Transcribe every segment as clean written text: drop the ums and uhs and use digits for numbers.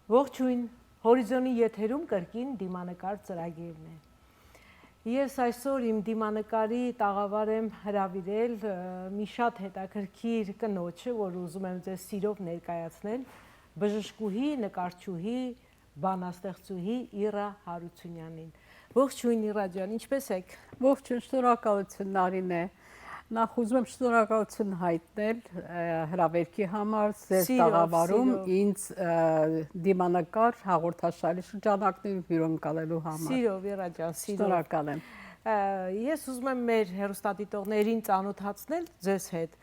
Ողջույն, հորիզոնի եթերում կրկին դիմանկար ծրագիրն է։ Ես այսօր իմ դիմանկարի տաղավար եմ հրավիրել մի շատ հետաքրքիր կնոջը, որ ուզում եմ ձեզ սիրով ներկայացնել, բժշկուհի, նկարչուհի, բանաստեղծուհի Իռա Հարությունյանին։ Ողջույն Իռա ջան, ինչպե՞ս եք։ Ողջույն, շնորհակալություն Նարինե։ Նախ ուզում եմ շնորհակալություն հայտնել հրավերքի համար, ձեր տաղավարում ինձ դիմանկար հաղորդաշարի շրջանակներում հյուրընկալելու համար։ Սիրով Իռա ջան, սիրով։ Շնորհակալ եմ։ Ես ուզում եմ մեր հեռուստադիտողներին ծանոթացնել ձեզ հետ։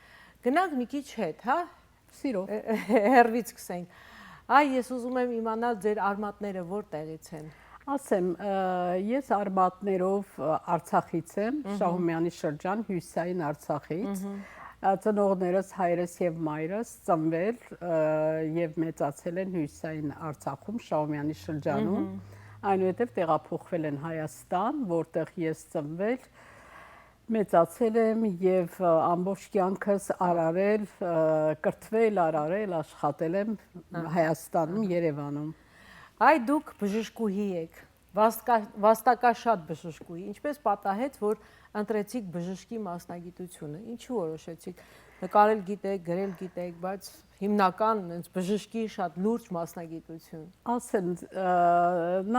Գնանք մի քիչ հետ, հա։ Սիրով։ Հեռվից սկսենք։ Այ ես ուզում եմ իմանալ ձեր արմատները որտեղից են։ Ասեմ, ես արմատներով Արցախից եմ, Շահումյանի շրջան, հյուսիսային Արցախից։ Ծնողներս հայրս եւ մայրս ծնվել եւ մեծացել են հյուսիսային Արցախում, Շահումյանի շրջանում։ Այնուհետև տեղափոխվել են Հայաստան, որտեղ ես ծնվել, մեծացել եմ եւ ամբողջ կյանքս արարել, կրթվել, աշխատել եմ Հայաստանում, Երևանում։ Այ դուք բժշկուհի եք, վաստակաշատ բժշկուհի, ինչպես պատահեց, որ ընտրեցիք բժշկի մասնագիտությունը, ինչու որոշեցիք, նկարել գիտեք, գրել գիտեք, բայց հիմնական բժշկի շատ լուրջ մասնագիտություն։ Ասեմ,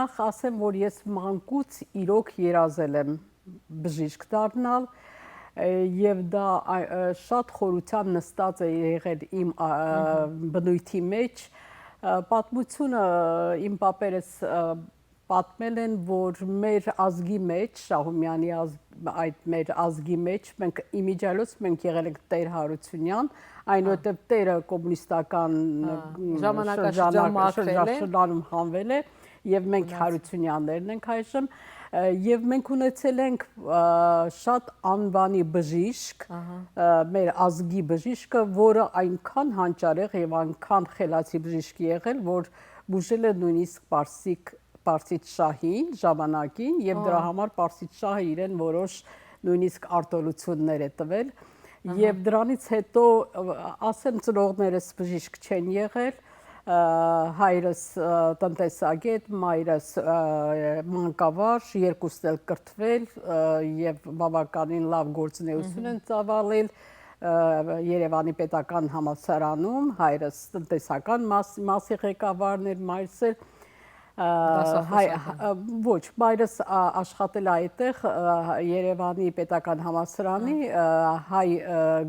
նախ ասեմ, որ ես մանկուց իրոք երազել եմ բժիշկ դառնալ եւ դա շատ խորությամբ նստած է եղել իմ բնույթի մեջ։ Պատմությունը իմ պապերս պատմել են, որ մեր ազգի մեջ, Շահումյանի այդ մեր ազգի մեջ, մենք իմիջիալոց մենք եղել ենք Տեր Հարությունյան, այնուհետև Տերը կոմունիստական ժամանակաշրջանում հանվել է եւ մենք Հարությունյաններն ենք այժմ եւ մենք ունեցել ենք շատ անվանի բժիշկ, մեր ազգի բժիշկը, որը այնքան հանճարեղ եւ այնքան խելացի բժիշկ եղել, որ բուժել է նույնիսկ Պարսից շահին ժամանակին եւ դրա համար Պարսից շահը իրեն որոշ նույնիսկ արտոնություններ է տվել եւ դրանից հետո ասեմ ծնողներս բժիշկ չեն եղել, հայրս տնտեսագետ, մայրս մանկավարժ, երկուսն էլ կրթվել եւ բավականին լավ գործունեություն են ծավալել Երևանի պետական համալսարանում, հայրս տնտեսական մասի ղեկավարն էր, մայրս էլ ոչ, մայրս աշխատել այդտեղ Երևանի պետական համալսարանի հայ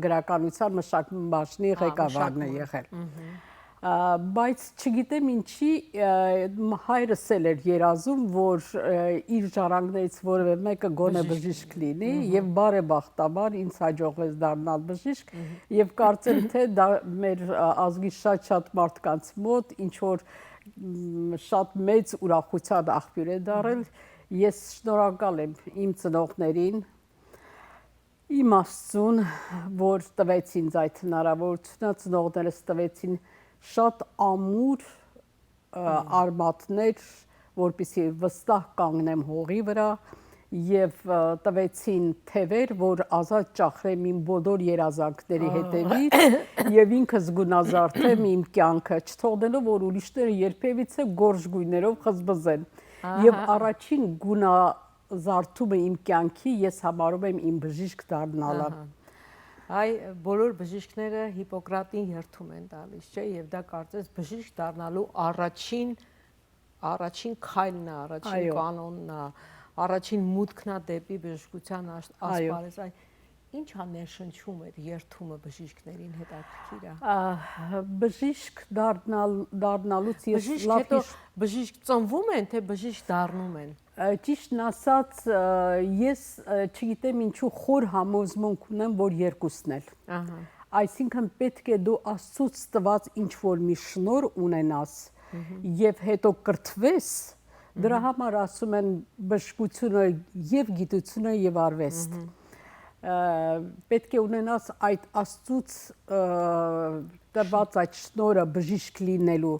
գրականության մշակման բաժնի ղեկավարն է եղել։ Բայց չգիտեմ ինչի հայրս էլ էր երազում, որ իր ժառանգներից որևէ մեկը գոնե բժիշկ լինի եւ բարեբախտաբար ինձ հաջողվեց դառնալ բժիշկ եւ կարծեմ թե դա մեր ազգի շատ մարդկանց մոտ ինչ որ շատ մեծ ուրախության աղբյուր է դարձել։ Ես շնորհակալ եմ իմ ծնողներին, իմ Աստծուն, որ տվեց ինձ այդ հնարավորությունը, ծնողներս տվեցին շատ ամուր արմատներ, որպեսզի վստահ կանգնեմ հողի վրա եւ տվեցին թևեր, որ ազատ ճախրեմ իմ բոլոր երազանքների հետևից եւ ինքս գունազարդեմ իմ կյանքը, չթողնելով որ ուրիշները երբևիցե գորշ գույներով խզբզեն։ Եվ առաջին գունազարդումը իմ կյանքի ես համարում եմ իմ բժիշկ դառնալը։ Այ բոլոր բժիշկները Հիպոկրատին երդում են տալիս, չէ՞, եւ դա կարծես բժիշկ դառնալու առաջին քայլն է, առաջին կանոնն է, առաջին մուտքն է դեպի բժշկության ասպարեզ։ Այ ինչ է ներշնչում այդ երդումը բժիշկներին, հետաքրքիր է։ Բժիշկ դառնալուց ես լավ բժիշկ ծնվում են, թե բժիշկ դառնում են։ Ճիշտն ասած, ես չգիտեմ ինչու խոր համոզմունք ունեմ, որ երկուսն էլ։ Այսինքն պետք է դու Աստծուց տված ինչ-որ մի շնորհ ունենաս եւ հետո կրթվես, դրա համար ասում են բժշկությունը եւ գիտությունը եւ արվեստ։ Պետք է ունենաս այդ Աստծուց տված այդ շնորհը բժիշկ լինելու,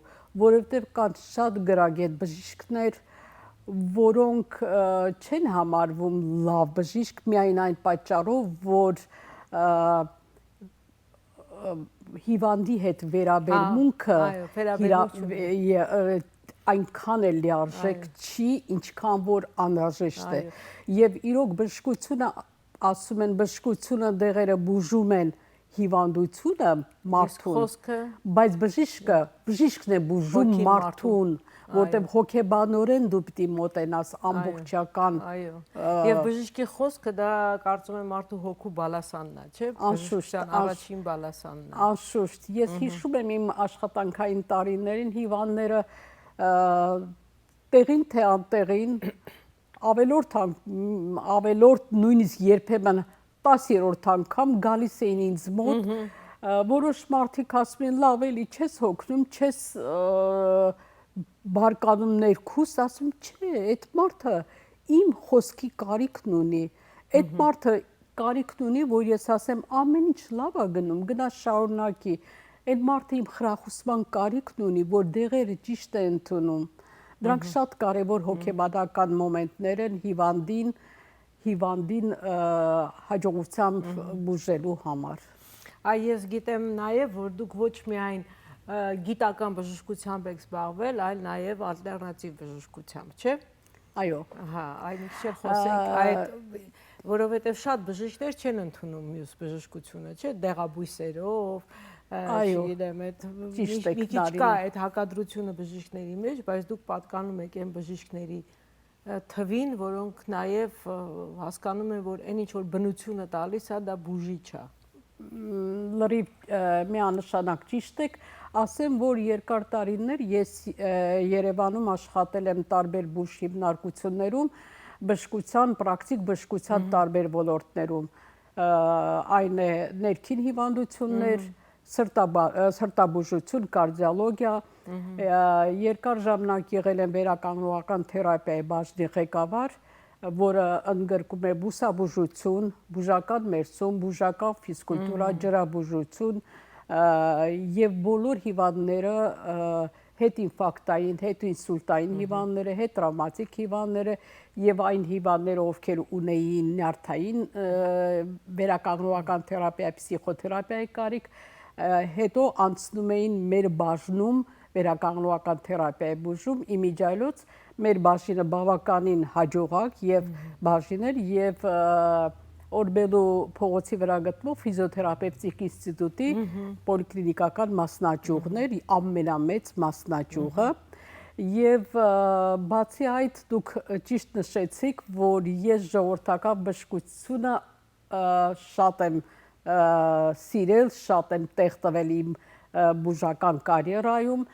որովհետեւ կան շատ գրագետ բժիշկներ, որոնք չեն համարվում լավ բժիշկ միայն այն պատճառով, որ հիվանդի հետ վերաբերմունքը այնքան էլ լիարժեք չի, ինչքան որ անհրաժեշտ է։ Եվ իրոք բժշկությունը, ասում են, բժշկությունը դեղերը բուժում են հիվանդությունը մարդուն, բայց բժիշկն է բուժում մարդուն, որտեղ հոգեբանորեն դու պիտի մոտենաս ամբողջական։ Եվ բժիշկի խոսքը դա կարծում եմ մարդու հոգու բալասանն է, չէ՞։ Բժշկության առաջին բալասանն է։ Անշուշտ, ես հիշում եմ իմ աշխատանքային տարիներին հիվանդները տեղին թե անտեղին ավելորդ նույնիսկ երբեմն 10-րդ անգամ գալիս էին ինձ մոտ, որոշ մարդիկ ասում են լավ էլի չես հոգնում, չես բարկանում ներքուս, ասում չէ, այդ մարդը իմ խոսքի կարիքն ունի, այդ մարդը կարիքն ունի, որ ես ասեմ ամեն ինչ լավ է գնում, գնա շարունակի, այդ մարդը իմ խրախուսման կարիքն ունի, որ դեղերը ճիշտ է ընդունում։ Դրանք շատ կարևոր հոգեբանական մոմենտներ են հիվանդին հաջողությամբ բուժելու համար։ Ես գիտեմ նաև, որ դուք ոչ միայն գիտական բժշկությամբ եք զբաղվել, այլ նաև ալտերնատիվ բժշկությամբ, չէ՞։ Այո։ Այն ինչ խոսենք այդ, որովհետև շատ բժիշկներ չեն ընդունում մյուս բժշկությունը, չէ՞, դեղաբույսերով, չգիտեմ, այդ մի քիչ կա այդ հակադրությունը բժիշկների մեջ, բայց դուք պատկանում եք այն բժիշկների թվին, որոնք նաև հասկանում են, որ այն ինչ որ բնությունը տալիս է, դա բուժիչ է։ Լրիվ միանշանակ ճիշտ եք, ասեմ, որ երկար տարիներ ես Երևանում աշխատել եմ տարբեր բուժ հիմնարկություններում, բժշկության, պրակտիկ բժշկության տարբեր ոլորտներում, այն է ներքին հիվանդություններ, սրտաբուժություն, կարդիոլոգիա, երկար ժամանակ եղել եմ վերականգնողական թերապիայի բաժնի ղեկավար, որը ընդգրկում է բուսաբուժություն, բուժական մերձում, բուժական ֆիզկուլտուրա, ջրաբուժություն եւ բոլոր հիվանդները հետ ինֆարկտային, հետ ինսուլտային հիվանդները, հետ տրավմատիկ հիվանդները եւ այն հիվանդները, ովքեր ունեին նյարդային վերականգնողական թերապիա, պսիխոթերապիայի կարիք, հետո անցնում էին մեր բաժնում վերականգնողական թերապիայի բուժում, իմիջիայլոց մեր բաժինը բավականին հաջողակ եւ բաժին էր եւ Օրբելու փողոցի վրա գտնվող ֆիզիոթերապևտիկ ինստիտուտի պոլիկլինիկական մասնաճյուղներ, ամենամեծ մասնաճյուղը եւ բացի այդ դուք ճիշտ նշեցիք, որ ես ժողովրդական բժշկությունը շատ եմ սիրել, շատ եմ տեղ տվել իմ բուժական կարիերայում,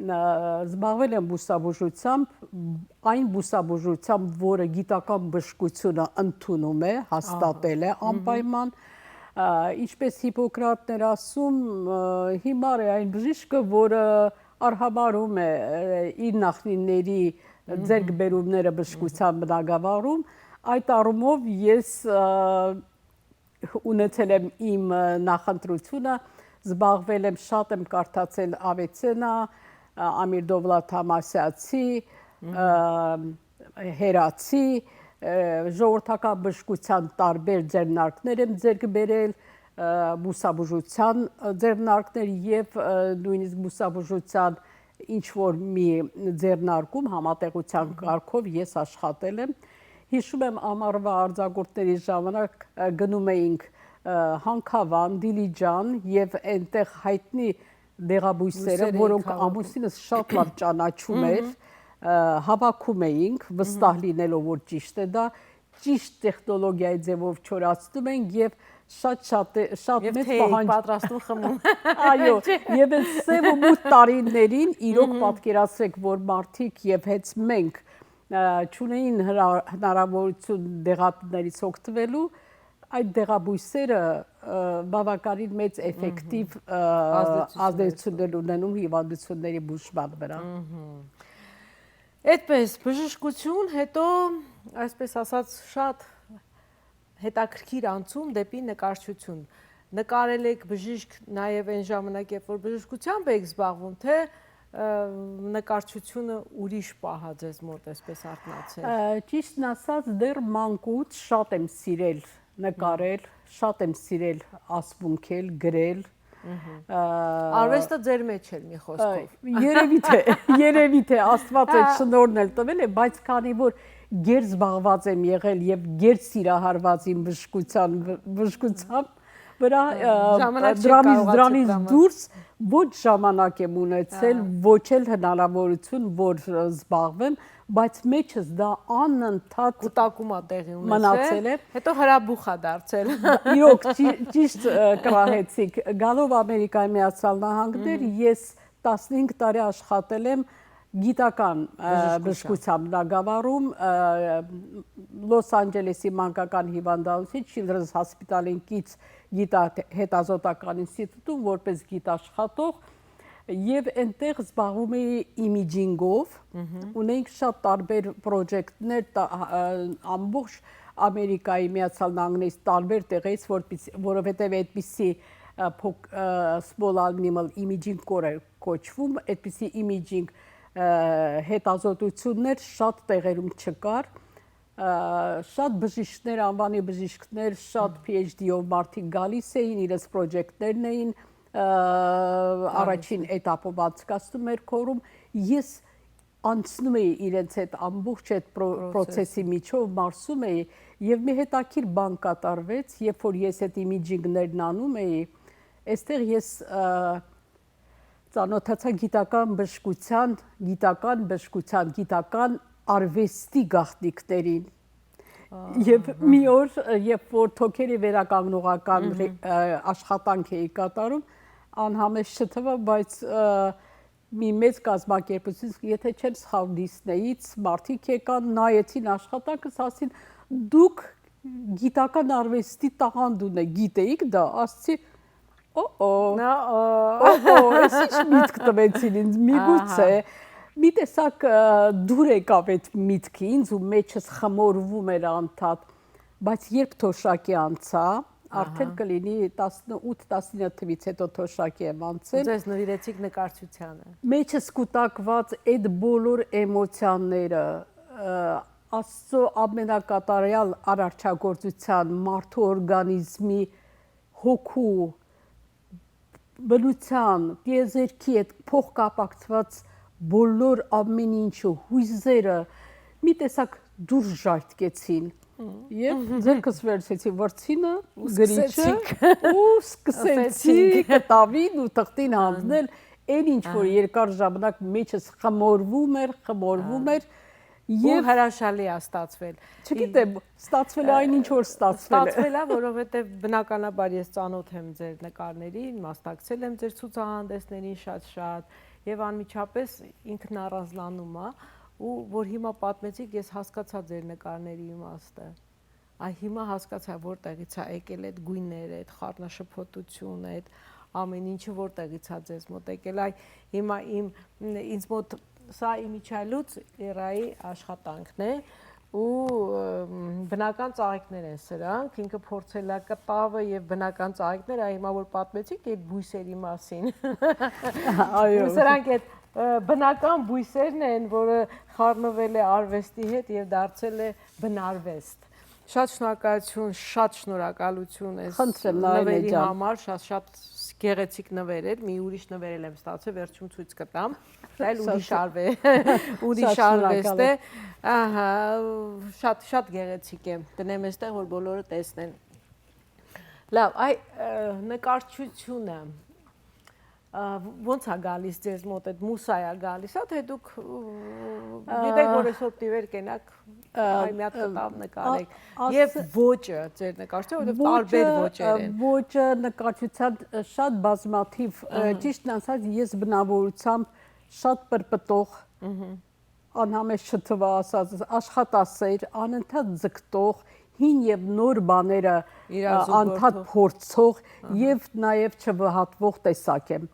զբաղվել եմ բուսաբուժությամբ, այն բուսաբուժությամբ, որը գիտական բժշկությունը ընդունում է, հաստատել է անպայման, ինչպես Հիպոկրատն էր ասում, հիմար է այն բժիշկը, որը արհամարհում է իր նախնիների ձեռքբերումները բժշկության բնագավառում, այդ առումով ես ունեցել եմ իմ նախընտրությունը, զբաղվել եմ, շատ եմ կարդացել Ավիցեննա, Ամիր Դովլաթ Համասյացի, Հերացի, ժողովրդական բժշկության տարբեր ձեռնարկներ եմ ձեռք բերել, բուսաբուժության ձեռնարկներ եւ նույնիսկ բուսաբուժության ինչ որ մի ձեռնարկում համատեղության կարգով ես աշխատել եմ։ Հիշում եմ ամառվա արձակուրդների ժամանակ գնում էինք Հանքավան, Դիլիջան եւ այնտեղ հայտնի դեղաբույսերը, որոնք ամուսինս շատ լավ ճանաչում էր, հավաքում էինք, վստահ լինելով, որ ճիշտ է դա, ճիշտ տեխնոլոգիայի ձևով չորացնում ենք եւ շատ մեծ պահանջ պատրաստում խմում։ Այո, եւ այս սև ու մութ տարիներին իրոք պատկերացրեք, որ մարդիկ եւ հենց մենք չունեին հնարավորություն դեղատներից օգտվելու, այդ դեղաբույսերը բավականին մեծ էֆեկտիվ ազդեցություններ ունենում հիվանդությունների բուժման վրա։ Այդպես, բժշկություն, հետո, այսպես ասած, շատ հետաքրքիր անցում դեպի նկարչություն։ Նկարել եք բժիշկ նաև այն ժամանակ, երբ որ բժշկությամբ եք զբաղվում, թե նկարչությունը ուրիշ պահ է ձեզ մոտ, այսպես արթնացել։ Ճիշտն ասած, դեռ մանկուց շատ եմ սիրել նկարել, շատ եմ սիրել ասմունքել, գրել, Արվեստը ձեր մեջ էր մի խոսքով։ Երևի թե Աստված այդ շնորհն էլ տվել է, բայց քանի որ գեր զբաղված եմ եղել եւ գեր սիրահարված իմ բժշկությամբ վրա դրանից դուրս ոչ ժամանակ եմ ունեցել, ոչ էլ հնարավորություն, որ զբաղվեմ, բայց մեջս դա անընդհատ կուտակում է տեղի մնացել է, հետո հրաբուխ է դարձել։ Իրոք ճիշտ կրահեցիք, գալով Ամերիկայի Միացյալ Նահանգներ ես 15 տարի աշխատել եմ գիտական բժշկությամբ Նագավառում, Լոս Անջելեսի մանկական հիվանդանոցի Children's Hospital-ին կից հետազոտական ինստիտուտում որպես գիտաշխատող եւ այնտեղ զբաղվում էի իմիջինգով, ունեինք շատ տարբեր պրոջեկտներ ամբողջ Ամերիկայի Միացյալ Նահանգներից տարբեր տեղից, որովհետեւ այդպիսի small animal imaging կոչվում, այդպիսի imaging հետազոտություններ շատ տեղերում չկար, շատ բժիշկներ, անվանի բժիշկներ, շատ PhD-ով մարդիկ գալիս էին, իրենց պրոջեկտներն էին առաջին էտապով անցկացնում էր քորում, ես անցնում էի իրենց այդ ամբողջ այդ պրոցեսի միջով մարսում էի եւ մի հետաքրքիր բան կատարվեց, երբ որ ես այդ իմիջինգներն անում էի, այստեղ ես ծանոթացա գիտական բժշկության, գիտական արվեստի գաղտնիքներին։ Եվ մի օր, երբ որ թոքերի վերականգնողական աշխատանք էի կատարում, անհամես չթվա, բայց մի մեծ կազմակերպություն, եթե չեմ սխալ Դիսնեյից, մարդիկ եկան, նայեցին աշխատանքս, ասին դուք գիտական արվեստի տաղանդ ունեք, գիտեիք դա, ասացի Ես ինչ միտք տվեցին ինձ, միգուցե, մի տեսակ դուր եկավ այդ միտքը ինձ ու մեջս խմորվում էր անդադ, բայց երբ թոշակի անցա, արդեն կլինի 18-19 թվից հետո թոշակի եմ անցել։ Ձեզ նվիրեցիք նկարչությանը։ Մեջս կուտակված այդ բոլոր էմոցիաները, Աստծո ամենակատարյալ արարչագործության, մարդու օրգանիզմի հոգու բնության, տիեզերքի այդ փոխկապակցված բոլոր ամեն ինչը, հույզերը մի տեսակ դուրս ժայթքեցին եւ ձերքս վերցեցի վրցինը, գրիչը ու սկսեցի կտավին ու թղթին հանձնել, այն ինչ որ երկար ժամանակ մեջս խմորվում էր Եվ հրաշալի է ստացվել։ Չգիտեմ, ստացվել է այն ինչ որ ստացվել է։ Ստացվել է, որովհետև բնականաբար ես ծանոթ եմ ձեր նկարներին, մասնակցել եմ ձեր ցուցահանդեսներին շատ եւ անմիջապես ինքն առանձնանում է ու որ հիմա պատմեցիք, ես հասկացա ձեր նկարների իմաստը։ Այ հիմա հասկացա որտեղից է եկել այդ գույները, այդ խառնաշփոթությունը, այդ ամեն ինչը որտեղից է ձեզ մոտ եկել։ Այ հիմա ինձ մոտ Սա Իմիջայլուց Էրայի աշխատանքն է ու բնական ծաղիկներ են սրանք, ինքը փորձելակտավը եւ բնական ծաղիկներ, այ հիմա որ պատմեցիք այդ բույսերի մասին։ Այո։ Սրանք այդ բնական բույսերն են, որը խառնվել է արվեստի հետ եւ դարձել է բնարվեստ։ Շատ շնորհակալություն, շատ շնորհակալություն այս նվերի համար, շատ գեղեցիկ նվերեր, մի ուրիշ նվերել եմ ստացել, վերջում ցույց կտամ, դա ուրիշ արվեստ է, ահա, շատ գեղեցիկ է, տնեմ այստեղ, որ բոլորը տեսնեն։ Լավ, այ նկարչությունը, ոնց է գալիս ձեզ մոտ այդ մուսայա գալիս, թե դուք գիտեք, որ այսօր տիվեր կենակ այ մի հատ կտավ նկարեք եւ ոճը ձեր նկարչության, որովհետեւ տարբեր ոճեր են։ Ոճը նկարչության շատ բազմաթիվ, ճիշտն ասած, ես բնավորությամբ շատ պրպտող, անհամես չթվա ասած, աշխատասեր, անընդհատ ձգտող, հին եւ նոր բաները անդադ փորձող եւ նաեւ չվհատվող տեսակ եմ։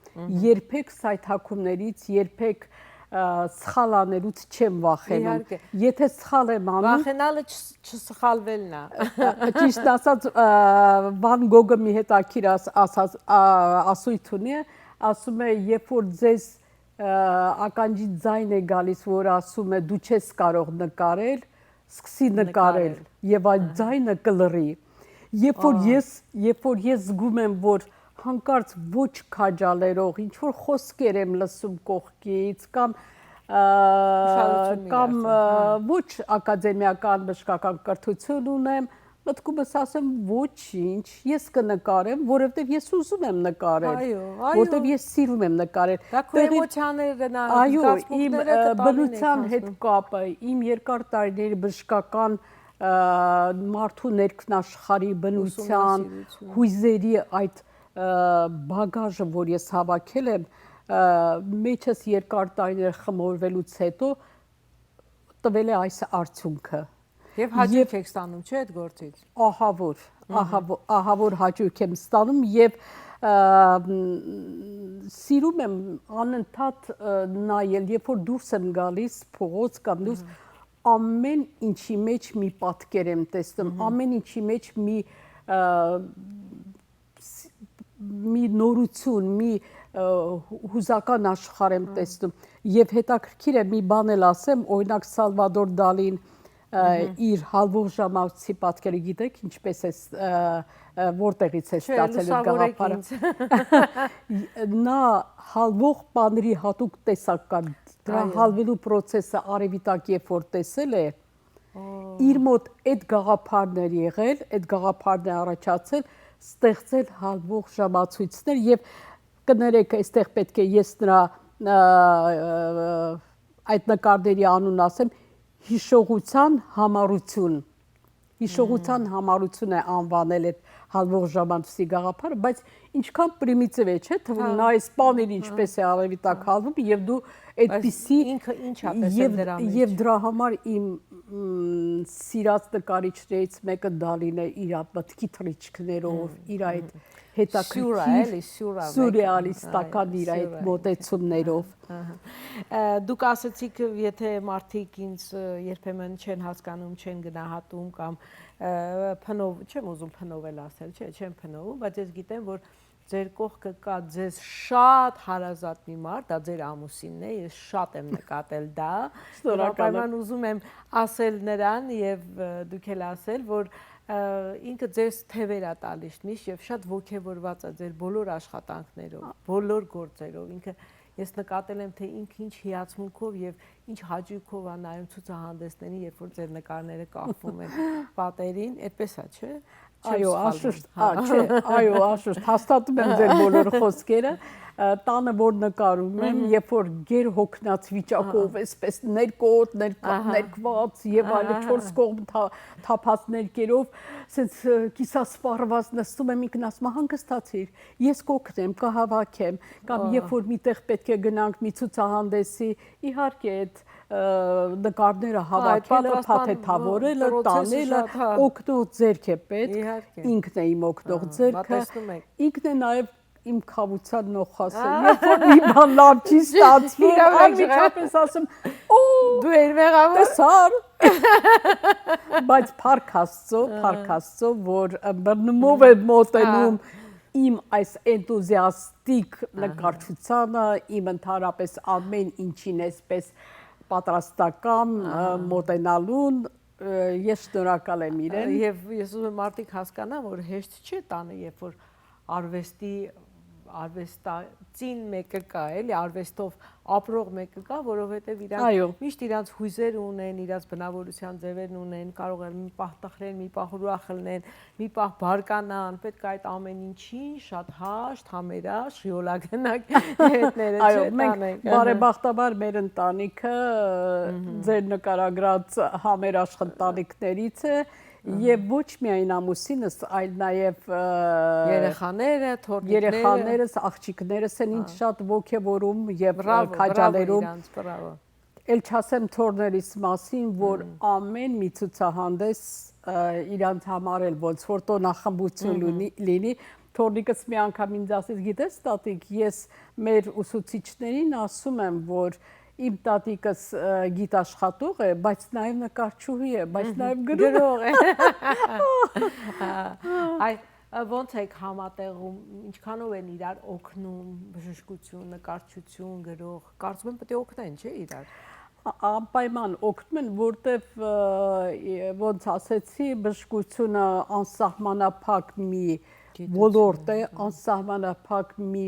Երբեք սայթակումներից, երբեք սխալանելուց չեմ վախենում։ Եթե սխալ եմ անում, վախենալը չսխալվելն է։ Ճիշտ ասած, Վան Գոգը մի հետաքրքիր ասույթ ունի, ասում է, երբ որ ձեզ ականջի ձայն է գալիս, որ ասում է դու չես կարող նկարել, սկսի նկարել եւ այդ ձայնը կլռի։ Երբ որ ես զգում եմ, որ հանկարծ ոչ քաջալերող ինչ որ խոսքեր եմ լսում կողքից կամ ոչ ակադեմիական բժշկական կրթություն ունեմ, մտքումս ասեմ ոչինչ, ես կնկարեմ, որովհետև ես ուզում եմ նկարել, որովհետև ես սիրում եմ նկարել։ Դա քո էմոցիաներն է, այո, իմ բնության հետ կապը, իմ երկար տարիների բժշկական մարդու ներքնաշխարհի բնության հույզերի այդ բագաժը, որ ես հավաքել եմ, մեջս երկար տարիներ խմորվելուց հետո տվել է այս արդյունքը։ Եվ հաճույք եք ստանում, չէ՞ այդ գործից։ Ահավոր հաճույք եմ ստանում եւ սիրում եմ անընդհատ նայել, երբ որ դուրս եմ գալիս փողոց կամ դուրս ամեն ինչի մեջ մի պատկեր եմ տեսնում, ամեն ինչի մեջ մի նորություն, մի հուզական աշխարհ եմ տեսնում եւ հետաքրքիր է մի բան էլ ասեմ, օրինակ Սալվադոր Դալին իր հալվող ժամացի պատկերը գիտեք ինչպես է որտեղից է ստացել այդ գաղափարը նա հալվող բաների հատուկ տեսակ կա դրա հալվելու process-ը արևի տակ երբ որ տեսել է իր մոտ այդ գաղափարն էր եղել այդ գաղափարն է առաջացել ստեղծել հալվող ժամացույցներ եւ կներեք այստեղ պետք է ես նրա այդ նկարների անուն ասեմ հիշողության համառություն է անվանել այդ հալվող ժամանցի գաղափարը, բայց ինչքան պրիմիտիվ է, չէ՞, թվում նա այս բաներ ինչպես է արևի տակ հալվում եւ դու այդպիսի ինքը ինչ է տեսել դրա մեջ։ Եվ դրա համար իմ սիրած նկարիչներից մեկը Դալին է իր մտքի թռիչքներով, իր այդ հետաքրքիր սյուրռեալիստական իր այդ մոտեցումներով։ Դուք ասացիք, եթե մարդիկ ինձ երբեմն չեն հասկանում, չեն գնահատում կամ փնով, չեմ ուզում փնովել ասել, չէ, չեմ փնովում, բայց ես գիտեմ, որ ձեր կողքը կա ձեզ շատ հարազատ մի մարդ, դա ձեր ամուսինն է, ես շատ եմ նկատել դա։ Շնորհակալ ուզում եմ ասել նրան եւ դուք էլ ասել, որ ինքը ձեզ թևեր է տալիս միշտ եւ շատ ոգևորված է ձեր բոլոր աշխատանքներով, բոլոր գործերով։ Ինքը ես նկատել եմ, թե ինքը ինչ հիացմունքով եւ ինչ հաճույքով է նայում ցուցահանդեսներին, երբ որ ձեր նկարները կախվում են պատերին, այդպես է, չէ՞։ Այո, աշուշտ, հաստատում եմ ձեր բոլոր խոսքերը, տանը որ նկարում եմ, երբ որ գեր հոգնած վիճակով, այսպես ներկոտ, ներկված եւ այլ 4 կողմ թափած ներկերով, ասես կիսասպառված նստում եմ, ինքն ասում է հանգստացիր, ես կօգնեմ, կհավաքեմ, կամ երբ որ միտեղ պետք է գնանք մի ցուցահանդեսի, իհարկե այդ նկարները հավաքելը, փաթեթավորելը, տանելը, օգնող ձեռք է պետք, ինքն է իմ օգնող ձեռքը, ինքն է նաև իմ խավության նոխասը, երբ որ մի բան լավ չի ստացվում, անմիջապես ասում, դու երբեք տեսար, բայց փառք Աստծո, որ բռնումով է մոտենում իմ այս էնտուզիաստիկ նկարչությանը, իմ ընդհանրապես ամեն ինչին այսպես պատրաստական մոտենալուն ես շնորհակալ եմ իրեն եւ ես ուզում եմ մարդիկ հասկանան որ հեշտ չէ տանը երբ որ արվեստածին մեկը կա էլի արվեստով ապրող մեկը կա որովհետեւ իրանք միշտ իրանք հույզեր ունեն իրաց բնավորության ձևերն ունեն կարող է մի պահ տխրեն մի պահ ուրախ լինեն մի պահ բարկանան պետք է այդ ամեն ինչին շատ հաշտ համերաշխ շիոլա գնանք հետները այո մենք բարեբախտաբար մեր ընտանիքը ձեր նկարագրած համերաշխ ընտանիքներից է Եվ ոչ միայն ամուսինս, այլ նաև երեխաները, երեխաներս, աղջիկներս են ինձ շատ ոգևորում եւ քաջալերում։ Էլ չասեմ թորներիս մասին, որ ամեն մի ցուցահանդես իրանց համար էլ ոնց որ տոնախմբություն լինի, թորնիկս մի անգամ ինձ ասեց, գիտես, տատիկ, ես մեր ուսուցիչներին ասում եմ, որ Իմ տատիկս գիտաշխատող է, բայց նաև նկարչուհի է, բայց նաև գրող է։ Ոնց եք համատեղում, ինչքանով են իրար օգնում, բժշկություն, նկարչություն, գրող, կարծում եմ պետք է օգնեն, չէ՞ իրար։ Անպայման օգնում են, որտեվ ոնց ասեցի, բժշկությունը անսահմանափակ մի ոլորտ է, անսահմանափակ մի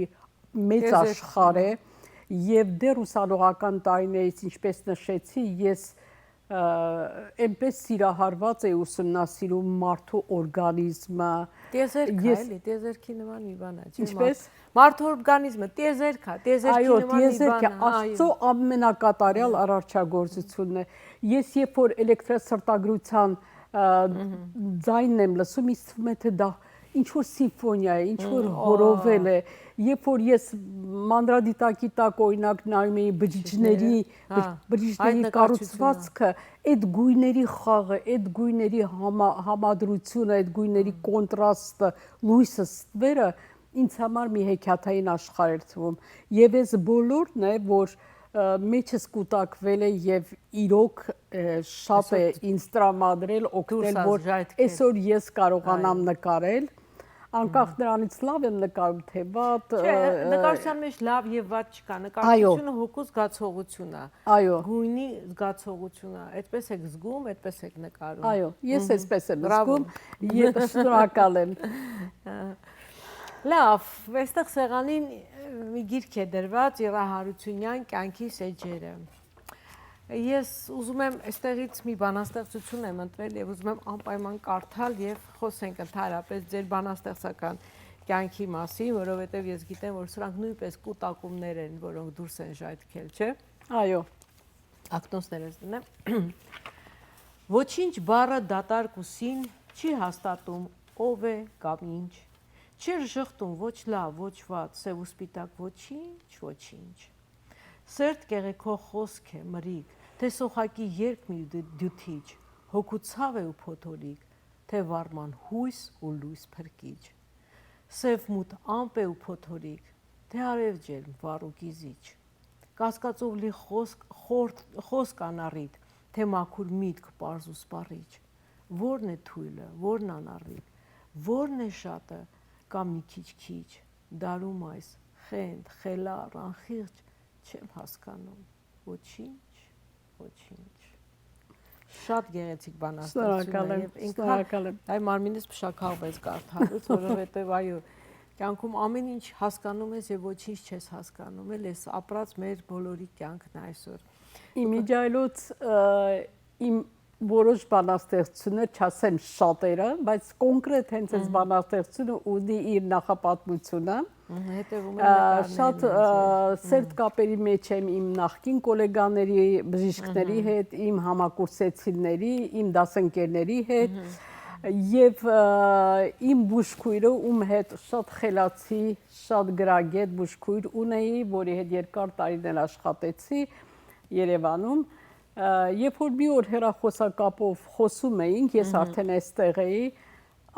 մեծ աշխարհ է եւ դեռ ուսանողական տարիներից ինչպես նշեցի, ես այնպես սիրահարված էի ուսումնասիրում մարդու օրգանիզմը։ Տիեզերք է, էլի, տիեզերքի նման մի բան է, չէ՞։ Ինչպես մարդու օրգանիզմը տիեզերք է, տիեզերքի նման մի բան է։ Այո, տիեզերքը Աստծո ամենակատարյալ արարչագործությունն է։ Ես երբ որ էլեկտրասրտագրության ձայնն եմ լսում, ինձ թվում է թե դա ինչ որ սիմֆոնիա է, ինչ որ հորովել է, երբ որ ես մանրադիտակի տակ օրինակ նայում էի բջիջների կառուցվածքը, այդ գույների խաղը, այդ գույների համադրությունը, այդ գույների կոնտրաստը, լույսը ստվերը ինձ համար մի հեքիաթային աշխարհ էր թվում։ Եվ այս բոլորն է, որ մեջս կուտակվել է եւ իրոք շատ է ինձ տրամադրել, օգնել, որ այսօր ես կարողանամ նկարել, անկախ նրանից լավ եմ նկարում, թե վատ։ Չէ, նկարչության մեջ լավ եւ վատ չկա, նկարչությունը հոգու զգացողություն է։ Այո։ Գույնի զգացողություն է, այդպես եք զգում, այդպես եք նկարում։ Այո, ես այսպես եմ զգում, եւ շնորհակալ եմ։ Լավ, այստեղ սեղանին մի գիրք է դրված Իրա Հարությունյան կյանքի սեջերը։ Ես ուզում եմ այստեղից մի բանաստեղծություն եմ ընտրել եւ ուզում եմ անպայման կարդալ եւ խոսենք ընդհանրապես ձեր բանաստեղծական կյանքի մասին, որովհետեւ ես գիտեմ, որ սրանք նույնպես կուտակումներ են, որոնք դուրս են ժայթքել, չէ՞։ Այո։ Ակտոնսներս դնեմ։ Ոչինչ բառը դատարկուսին չի հաստատում ով է կամ ինչ։ Չէր ժխտում ոչ լավ, ոչ վատ, սև ու սպիտակ ոչինչ։ Սերտ կեղեքո խոսք է, մրիկ, թե սոխակի երկ մի դյութիչ, հոգու ցավ է ու փոթորիկ, թե վարման հույս ու լույս փրկիչ։ Սև մութ ամպ է ու փոթորիկ, թե արև ջերմ վառ ու գիզիչ։ Կասկածով լի խոսք անառիթ, թե մաքուր միտք պարզ ու սպառիչ։ Որն է թույլը, որն անառիթ, որն է շատը, կամ մի քիչ, դարում այս, խենդ, խելար, անխիղճ, չեմ հասկանում, ոչինչ։ Շատ գեղեցիկ բանաստեղծություն է եւ ինքն այ մարմինս փշակաղ ես կարդալուց, որովհետեւ այո, կյանքում ամեն ինչ հասկանում ես եւ ոչինչ չես հասկանում, էլ ես ապրած մեր բոլորի կյանքն է այսօր։ Իմիջիայլոց իմ որոշ բանաստեղծություններ, չասեմ շատերը, բայց կոնկրետ հենց այս բանաստեղծությունը ունի իր նախապատմությունը։ Հետևում եմ շատ սերտ կապերի մեջ եմ իմ նախկին գոլեգաների, բժիշկների հետ, իմ համակուրսեցիների, իմ դասընկերների հետ եւ իմ բուժքույրը, ում հետ շատ խելացի, շատ գրագետ բուժքույր ունեի, որի հետ երկար տարիներ աշխատեցի Երևանում։ Երբ որ մի օր հեռախոսակապով խոսում էինք, ես արդեն այստեղ էի,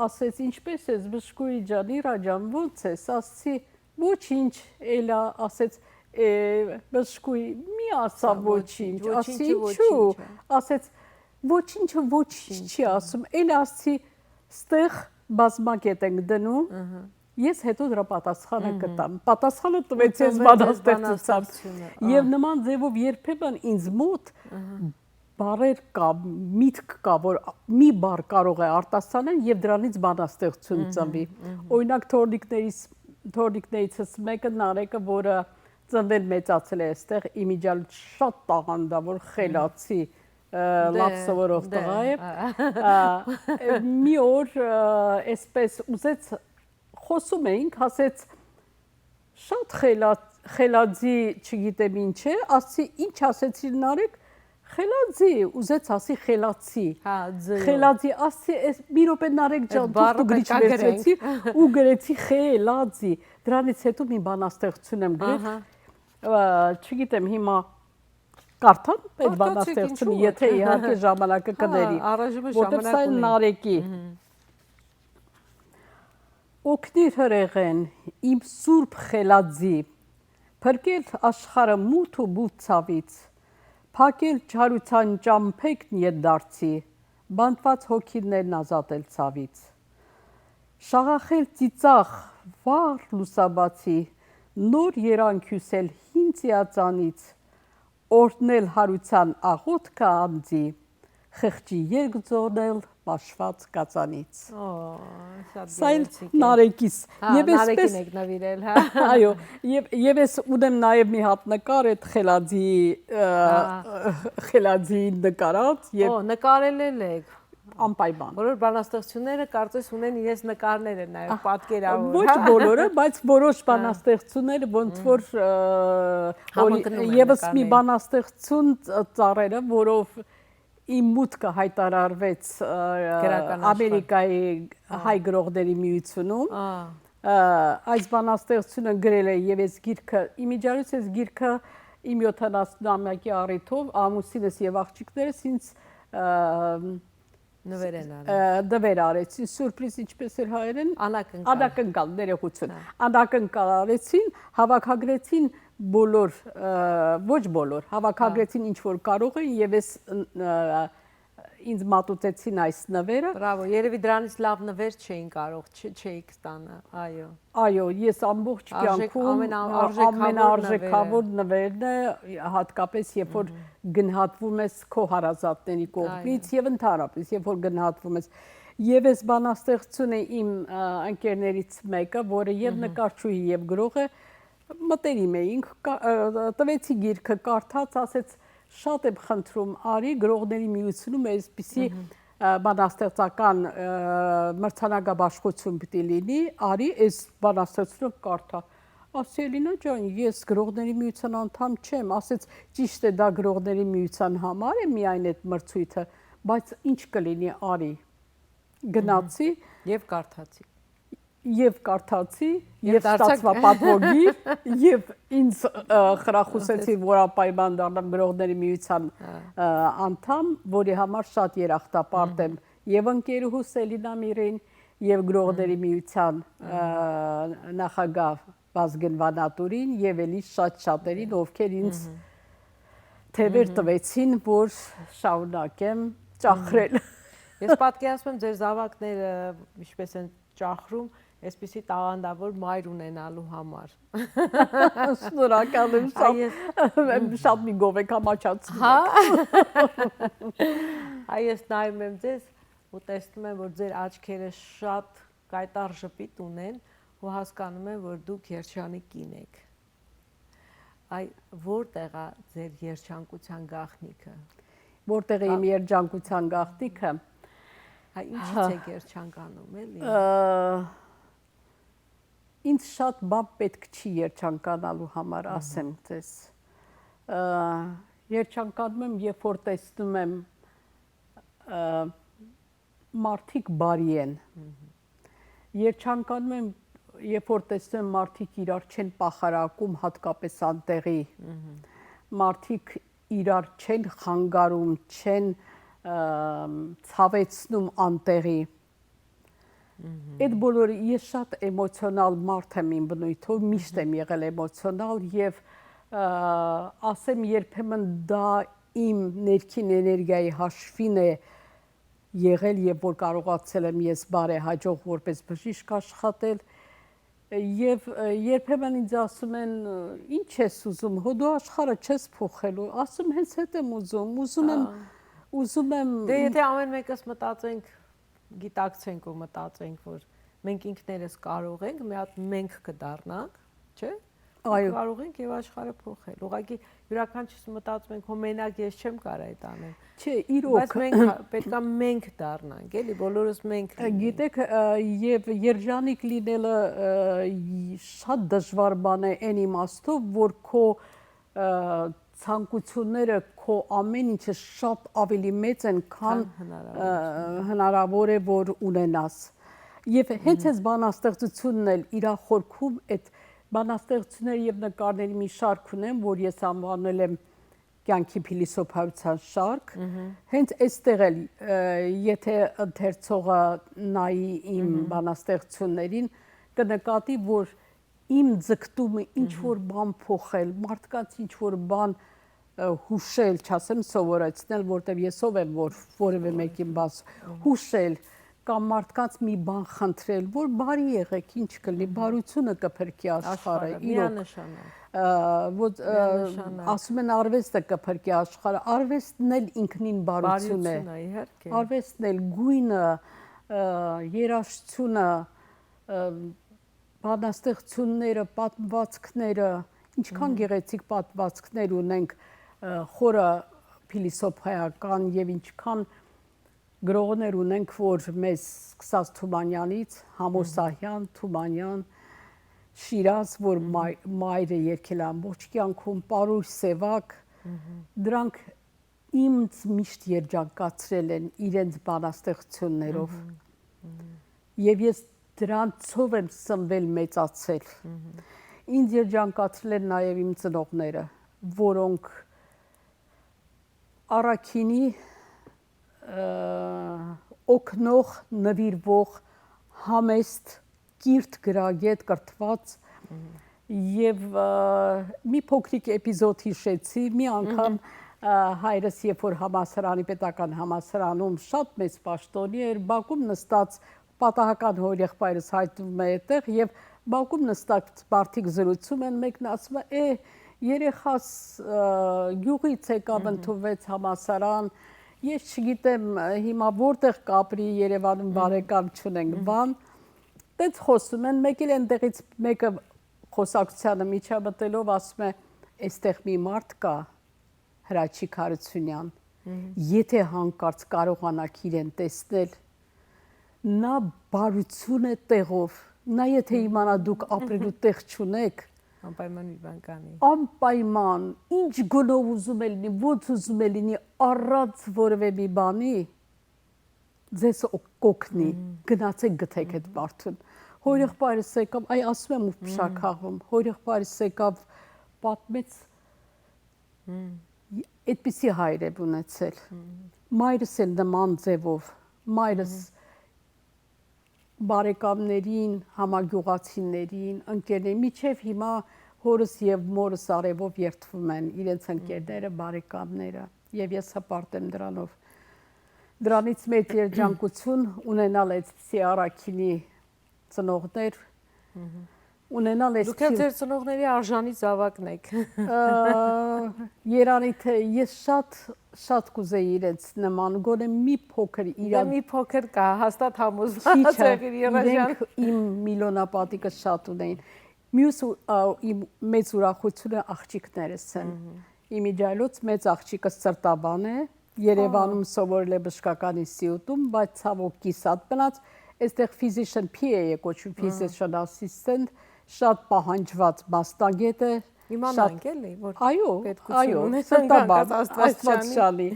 ասեց ինչպես ես բժշկուհի ջան, Իրա ջան, ո՞նց ես, ասացի ոչինչ, էլա, ասեց բժշկուհի, մի ասա ոչինչ, ասի ինչու, ասեց ոչինչը ոչինչ չի ասում, էլա ասացի ստեղ բազմակետ ենք դնում, ես հետո դրա պատասխանը կտամ, պատասխանը տվեց ես բանաստեղծությամբ եւ նման ձևով երբեմն ինձ մոտ բառեր կա, միտք կա, որ մի բառ կարող է արտասանել եւ դրանից բանաստեղծություն ծնվի։ Օրինակ թորնիկներիցս մեկը Նարեկը, որը ծնվել մեծացել է այստեղ, իմիջիալ շատ տաղանդավոր, խելացի, լավ սովորող տղա է։ Մի օր այսպես ուզեց խոսում էինք, ասեց շատ խելացի, չգիտեմ ինչ է, ասի ինչ ասեցի Նարեկ, խելացի, ուզեց ասի խելացի, խելացի, ասի մի րոպե Նարեկ ջան, դու գրիչ վերցրեցի ու գրեցի խելացի, դրանից հետո մի բանաստեղծություն եմ գրել, չգիտեմ հիմա կարդամ այդ բանաստեղծությունը, եթե իհարկե ժամանակը կների, որտեղ սա է Նարեկի։ Օգնիր հրեղեն, իմ սուրբ խելացի, փրկել աշխարհը մութ ու բութ ցավից, փակել չարության ճամփեքն ետդարձի, բանտված հոգիներն ազատել ցավից, շաղախել ծիծաղ վառ լուսաբացի, նոր երանք հյուսել հին ծիածանից, օրհնել հարության աղոթքը անձի, խղճի երգ ձոնել մաշված կածանից։ Օ, շատ Սա էլ գեղեցիկ է։ Նարեկիս։ Եվ Նարեկին եք նվիրել, հա։ Այո, եւ ես ունեմ նաեւ մի հատ նկար այդ խելաձի նկարած Օ, նկարել եք։ անպայման։ Բոլոր բանաստեղծությունները կարծես ունեն իրենց նկարները նաև պատկերավոր։ Ոչ բոլորը, բայց որոշ բանաստեղծությունները ոնց որ եւս մի բանաստեղծություն ծառերը, որով իմ մուտքը հայտարարվեց Ամերիկայի հայ գրողների միությունում։ Այս բանաստեղծությունը գրել է եւ ես գիրքը իմիջիայլոց ես գիրքը իմ 70-ամյակի առիթով ամուսինս եւ աղջիկներս ինձ նվեր արեցին, սուրպրիզ ինչպես էր հայերեն, անակնկալ, ներողություն, անակնկալ արեցին, հավաքագրեցին բոլոր, ոչ բոլոր, հավաքագրեցին ինչ որ կարող են եւ ես ինձ մատուցեցին այս նվերը։ Բրավո, երևի դրանից լավ նվեր չէին կարող, չէիք ստանա, այո։ Այո, ես ամբողջ կյանքում ամենարժեքավոր նվերն է, հատկապես երբ որ գնահատվում ես քո հարազատների կողմից եւ ընդհանրապես երբ որ գնահատվում ես։ Եվ ես բանաստեղծություն է իմ ընկերներից մեկը, որը եւ նկարչուհի եւ գրող է, մտերիմ էինք, տվեցի գիրքը կարդաց, ասեց շատ եմ խնդրում, արի գրողների միությունում այսպիսի բանաստեղծական մրցանակաբաշխություն պիտի լինի, արի այս բանաստեղծությունը կարդա։ Ասի Էլինա ջան, ես գրողների միության անդամ չեմ, ասեց ճիշտ է դա գրողների միության համար է միայն այդ մրցույթը, բայց ինչ կլինի, արի։ Գնացի եւ կարդացի։ Եվ կարդացի, եւ ստացվա պատվոգիր, եւ ինձ խրախուսեցի, որ ապայման դառնամ գրողների միության անդամ, որի համար շատ երախտապարտ եմ եւ ընկերուհուս Էլինա Միրին եւ գրողների միության նախագահ Վազգեն Վանատուրին եւ էլի շատերին, ովքեր ինձ թևեր տվեցին, որ շարունակեմ ճախրել։ Ես պատկերացնում եմ ձեր զավակները ինչպես են ճախրում այսպիսի տաղանդավոր մայր ունենալու համար։ Շնորհակալ եմ, շատ մի գով եք համաչացնում։ Հա։ Ես նայում եմ ձեզ ու տեսնում եմ, որ ձեր աչքերը շատ կայտառ ժպիտ ունեն ու հասկանում եմ, որ դուք երջանիկ կին եք։ Այ որտեղ է ձեր երջանկության գաղտնիքը։ Որտեղ է իմ երջանկության գաղտնիքը։ Այ ինչից եք երջանկանում, էլի։ Ինձ շատ բան պետք չի երջանկանալու համար, ասեմ ձեզ։ Երջանկանում եմ, երբ որ տեսնում եմ մարդիկ բարի են։ Երջանկանում եմ, երբ որ տեսնում եմ մարդիկ իրար չեն պախարակում, հատկապես անտեղի։ Մարդիկ իրար չեն խանգարում, չեն ցավեցնում անտեղի։ Այդ բոլորը ես շատ էմոցիոնալ մարդ եմ իմ բնույթով, միշտ եմ եղել էմոցիոնալ եւ ասեմ երբեմն դա իմ ներքին էներգիայի հաշվին է եղել եւ որ կարողացել եմ ես բարեհաջող որպես բժիշկ աշխատել եւ երբեմն ինձ ասում են ինչ ես ուզում, հո դու աշխարհը չես փոխելու, ասում հենց հետ եմ ուզում եմ Դե եթե ամեն մեկս մտածենք գիտակցենք ու մտածենք, որ մենք ինքներս կարող ենք, մի հատ մենք կդառնանք, չէ՞։ Այո, կարող ենք եւ աշխարհը փոխել։ Ուղղակի յուրաքանչյուրս մտածում ենք, հո մենակ ես չեմ կարող այդ անել։ Չէ, իրոք։ Բայց մենք պետքա մենք դառնանք, էլի, բոլորս մենք։ Գիտեք, եւ երջանիկ լինելը շատ դժվար բան է այն իմաստով, որ քո ցանկությունները քո ամեն ինչը շատ ավելի մեծ են, քան հնարավոր է որ ունենաս։ Եվ հենց այս բանաստեղծությունն էլ իր խորքում այդ բանաստեղծությունների եւ նկարների մի շարք ունեմ, որ ես անվանել եմ կյանքի փիլիսոփայության շարք։ Հենց այստեղ էլ եթե ընթերցողը նայի իմ բանաստեղծություններին, կնկատի, որ իմ ձգտումը ինչ որ բան փոխել, մարդկանց ինչ որ բան հուշել, չասեմ սովորեցնել, որտեղ ես ով եմ, որ որևէ մեկին բաց հուշել, կամ մարդկանց մի բան խնդրել, որ բարի եղեք, ինչ կլինի, բարությունը կփրկի աշխարհը, իրոք։ Ասում են արվեստը կփրկի աշխարհը, արվեստն էլ ինքնին բարություն է։ Իհարկե։ Արվեստն էլ գույնը, երաժշտությունը, բանաստեղծությունները, պատմվածքները, ինչքան գեղեցիկ պատմվածքներ ունենք խորը փիլիսոփայական եւ ինչքան գրողներ ունենք, որ մեզ սկսած Թումանյանից, Համոսահյան, Թումանյան, Շիրազ, որ մայրը երկել ամբողջ կյանքում, Պարուր Սևակ, դրանք ինձ միշտ երջանկացրել են իրենց բանաստեղծություններով։ Եվ ես դրանցով եմ սնվել մեծացել։ Ինձ երջանկացրել են նաև իմ ծնողները, որոնք առաքինի օգնող, նվիրվող, համեստ, կիրթ գրագետ կրթված եւ մի փոքրիկ էպիզոդ հիշեցի, մի անգամ հայրս երբ որ համալսարանի պետական համալսարանում շատ մեծ պաշտոնի էր, բակում նստած պատահական հորեղբայրս հայտնվում է այդտեղ եւ բակում նստած մարդիկ զրուցում են, մեկն ասում է երեխաս գյուղից եկավ ընդունվեց համալսարան, ես չգիտեմ հիմա որտեղ կապրի, Երևանում բարեկամ չունենք, բան, դից խոսում են, մեկ էլ այնտեղից մեկը խոսակցությանը միջամտելով ասում է, այստեղ մի մարդ կա, Հրաչիկ Հարությունյան, եթե հանկարծ կարողանաք իրեն տեսնել, նա բարություն է տեղով, նա եթե իմանա դուք ապրելու տեղ չունեք, անպայման մի բան կանի։ Անպայման, ինչ գնով ուզում է լինի, ոնց ուզում է լինի, առանց որևէ մի բանի, ձեզ կօգնի, գնացեք գտեք այդ մարդուն։ Հորեղբայրս եկավ, ասում եմ ու փշաքաղվում, հորեղբայրս եկավ պատմեց, այդպիսի հայր է ունեցել։ Մայրս էլ նման ձևով, մայրս բարեկամներին, համագյուղացիներին, ընկերներին, միջև հիմա հորս եւ մորս արևով երթվում են իրենց ընկերները, բարեկամները, եւ ես հպարտ եմ դրանով։ Դրանից մեծ երջանկություն ունենալ այդպիսի առաքինի ծնողներ, ունենալ Դուք էլ ձեր ծնողների արժանի զավակն եք։ Երանի թե ես շատ կուզեի իրենց նման, գոնե մի փոքր իրան մի փոքր կա, հաստատ համոզված եք Երաժան։ Իմ միլիոնապատիկը շատ ունեին։ Մյուս իմ մեծ ուրախությունը աղջիկներս են։ Իմ իջայլոց մեծ աղջիկս սրտաբան է, Երևանում սովորել է բժշկական ինստիտուտում, բայց ցավոք կիսատ մնաց, այստեղ physician PA է կոչվում, physician assistant, շատ պահանջված մասնագետ է։ Իմանանք էլի, որ այո, սրտաբան, Աստվածաշալի։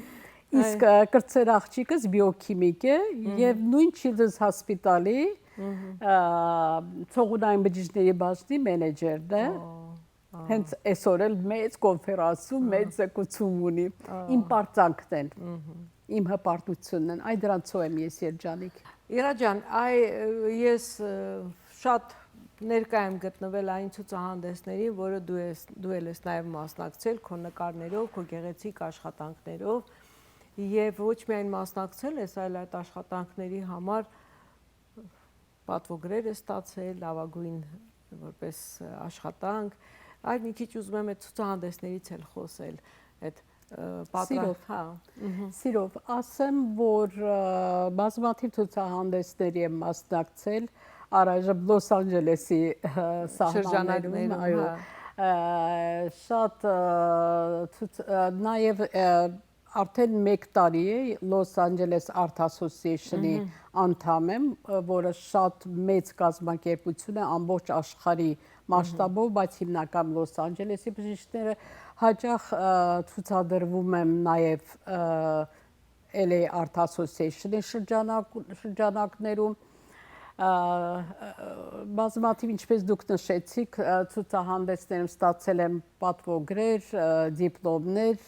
Իսկ կրտսեր աղջիկս բիոքիմիկ է եւ նույն Children's Hospital-ի ցողունային բջիջների բաժնի մենեջերն է։ Հենց այսօր էլ մեծ կոնֆերանսում մեծ զեկուցում ունի։ Իմ պարծանքն են, իմ հպարտությունն են, այ դրանցով եմ ես երջանիկ։ Իրա ջան, ես շատ ներկա եմ գտնվել այն ցուցահանդեսներին, որը դու ես նաև մասնակցել քո նկարներով, քո գեղեցիկ աշխատանքներով, եւ ոչ միայն մասնակցել ես, այլ այդ աշխատանքների համար պատվոգրեր ես ստացել, լավագույն որպես աշխատանք, այլ մի քիչ ուզում եմ այդ ցուցահանդեսներից էլ խոսել, այդ Սիրով, ասեմ, որ բազմաթիվ ցուցահանդեսների եմ մասնակցել, առայժմ Լոս Անջելեսի սահմաններում, այո, շատ նաև արդեն 1 տարի է Los Angeles Art Association-ի անդամ եմ, որը շատ մեծ կազմակերպություն է ամբողջ աշխարհի մասշտաբով, բայց հիմնական Los Angeles-ի բժիշկները հաճախ ցուցադրվում եմ նաև LA Art Association-ի շրջանակներում բազմաթիվ ինչպես դուք նշեցիք, ցուցահանդեսներում ստացել եմ պատվոգրեր, դիպլոմներ,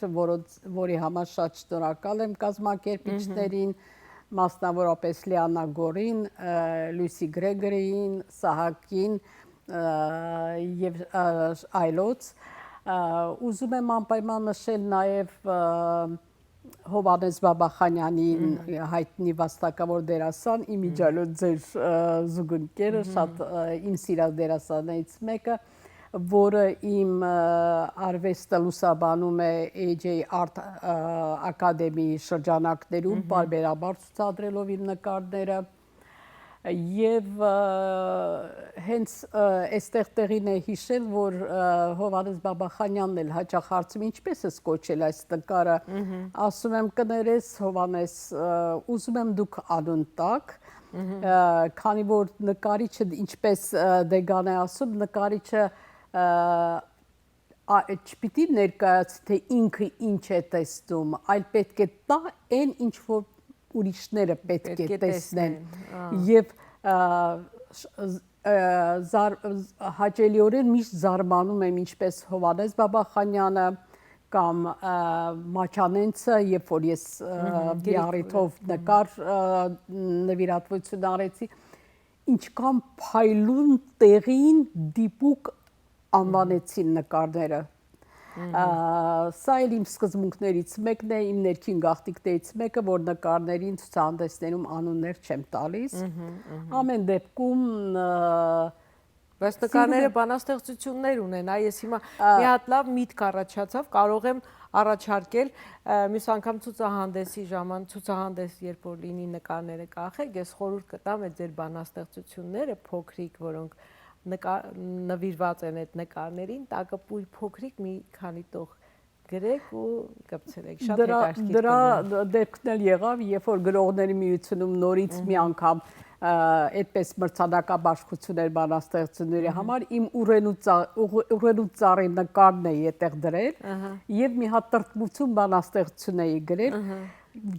որի համար շատ շնորհակալ եմ կազմակերպիչներին, մասնավորապես Լիանա Գորին, Լուսի Գրեգորին, Սահակին եւ այլոց։ Ուզում եմ անպայման նշել նաեւ Հովանես Բաբախանյանին հայտնի վաստակավոր դերասան, իմիջալոց ձեր զուգընկերը, շատ իմ սիրած դերասաններից մեկը, որը իմ արվեստը լուսաբանում է AJ Art Academy շրջանակներում, բարբերաբար ցուցադրելով իմ նկարները, եւ հենց այստեղ տեղին է հիշել, որ Հովանես Բաբախանյանն էլ հաճախ հարցում ինչպես է կոչել այս նկարը, ասում եմ կներես Հովանես, ուզում եմ դուք անուն տաք, քանի որ նկարիչը ինչպես Դեգան է ասում, նկարիչը չպիտի ներկայացի, թե ինքը ինչ է տեսնում, այլ պետք է տա այն ինչ որ ուրիշները պետք է տեսնեն եւ հաճելիորեն միշտ զարմանում եմ ինչպես Հովանես Բաբախանյանը կամ Մաչանենցը, երբ որ ես Բիարիթով նկար նվիրատվություն արեցի, ինչքան փայլուն տեղին դիպուկ անվանեցին նկարները։ Սա էլ իմ սկզբունքներից մեկն է, իմ ներքին գաղտնիքներից մեկը, որ նկարներին ցուցահանդեսներում անուններ չեմ տալիս։ Ամեն դեպքում բայց նկարները բանաստեղծություններ ունեն, ես հիմա մի հատ լավ միտք առաջացավ, կարող եմ առաջարկել մյուս անգամ ցուցահանդեսի ժամանակ, ցուցահանդես երբ որ լինի նկարները կախեք, ես խորհուրդ կտամ այդ ձեր բանաստեղծությունները փոքրիկ, որոնք նվիրված են այդ նկարներին, տակը փոքրիկ մի քանի տող գրեք ու կպցրեք, շատ հետաքրքիր։ Դրա դեպքն էլ եղավ, երբ որ գրողների միությունում նորից մի անգամ այդպես մրցանակաբաշխություններ բանաստեղծությունների համար իմ Ուրենու ծառի նկարն էի այդտեղ դրել եւ մի հատ տրտմություն բանաստեղծություն էի գրել,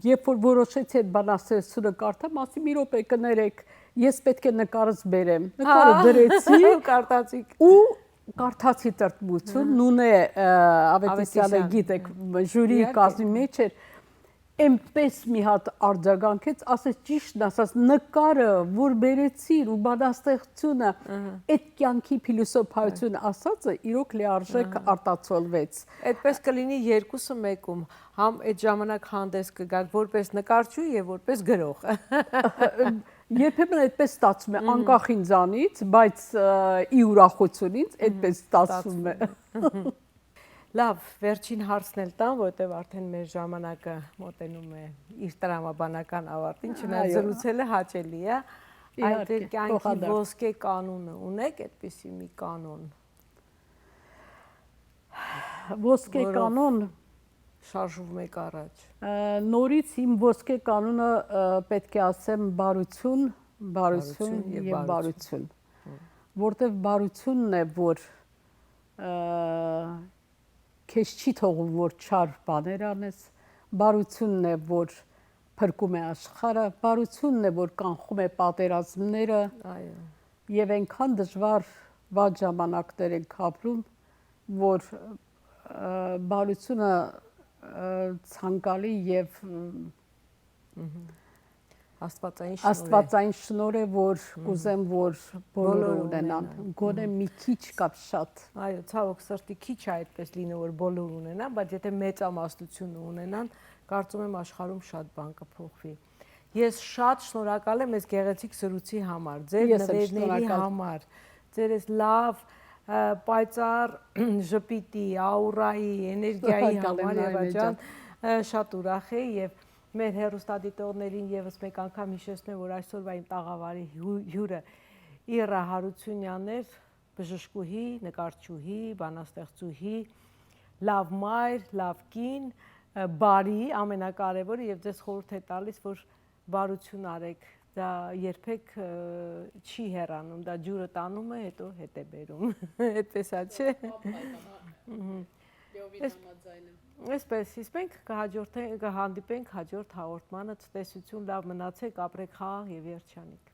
երբ որ որոշեցի այդ բանաստեղծությունը կարդամ, ասի մի րոպե կներեք, ես պետք է նկարս բերեմ, նկարը դրեցի, կարդացիք ու կարդացի տրտմություն, Նունե Ավետիսյանը գիտեք, ժյուրի կազմի մեջ էր, այնպես մի հատ արձագանքեց, ասեց ճիշտն ասած, նկարը, որ բերեցիր ու բանաստեղծությունը, այդ կյանքի փիլիսոփայություն ասածը իրոք լիարժեք արտացոլվեց։ Այդպես կլինի երկուսը մեկում, համ այդ ժամանակ հանդես կգաք որպես նկարչու եւ որպես գրող։ Երբեմն այդպես ստացվում է, անկախ ինձանից, բայց ի ուրախությունից այդպես ստացվում է։ Լավ, վերջին հարցն էլ տամ, որտեղ արդեն մեր ժամանակը մոտենում է իր տրամաբանական ավարտին, չնայած զրուցելը հաճելի է։ Այդ կյանքի ոսկե կանոնը ունեք, այդպիսի մի կանոն։ Ոսկե կանոն շարժվում եք առաջ։ Նորից իմ ոսկե կանոնը պետք է ասեմ բարություն, բարություն եւ բարություն։ Որտեւ բարությունն է, որ քեզ չի թողում, որ չար բաներ անես, բարությունն է, որ փրկում է աշխարհը, բարությունն է, որ կանխում է պատերազմները, եւ այնքան դժվար վատ ժամանակներ ենք ապրում, որ բարությունը ցանկալի եւ աստվածային շնորհ է, որ կուզեմ, որ բոլորը ունենան, գոնե մի քիչ կամ շատ։ Այո, ցավոք սրտի քիչ է այդպես լինում, որ բոլորը ունենան, բայց եթե մեծամասնություն ունենան, կարծում եմ աշխարհում շատ բան կփոխվի։ Ես շատ շնորհակալ եմ այս գեղեցիկ զրույցի համար, ձեր նվերների համար, ձեր այս լավ պայծառ ժպիտի, աուրայի, էներգիայի համար եւ այլն, շատ ուրախ եմ եւ մեր հեռուստադիտողներին եւս մեկ անգամ հիշեցնեմ, որ այսօրվա իմ տաղավարի հյուրը Իռա Հարությունյանն էր, բժշկուհի, նկարչուհի, բանաստեղծուհի, լավ մայր, լավ կին, բարի, ամենակարևորը եւ ձեզ խորհուրդ է տալիս, որ բարություն արեք, դա երբեք չի հեռանում, դա ջուրը տանում է, հետո հետ է բերում, այդպես է, չէ՞։ Այսպես, իսկ մենք կհանդիպենք հաջորդ հաղորդմանը, ցտեսություն, լավ մնացեք, ապրեք խաղաղ եւ երջանիկ։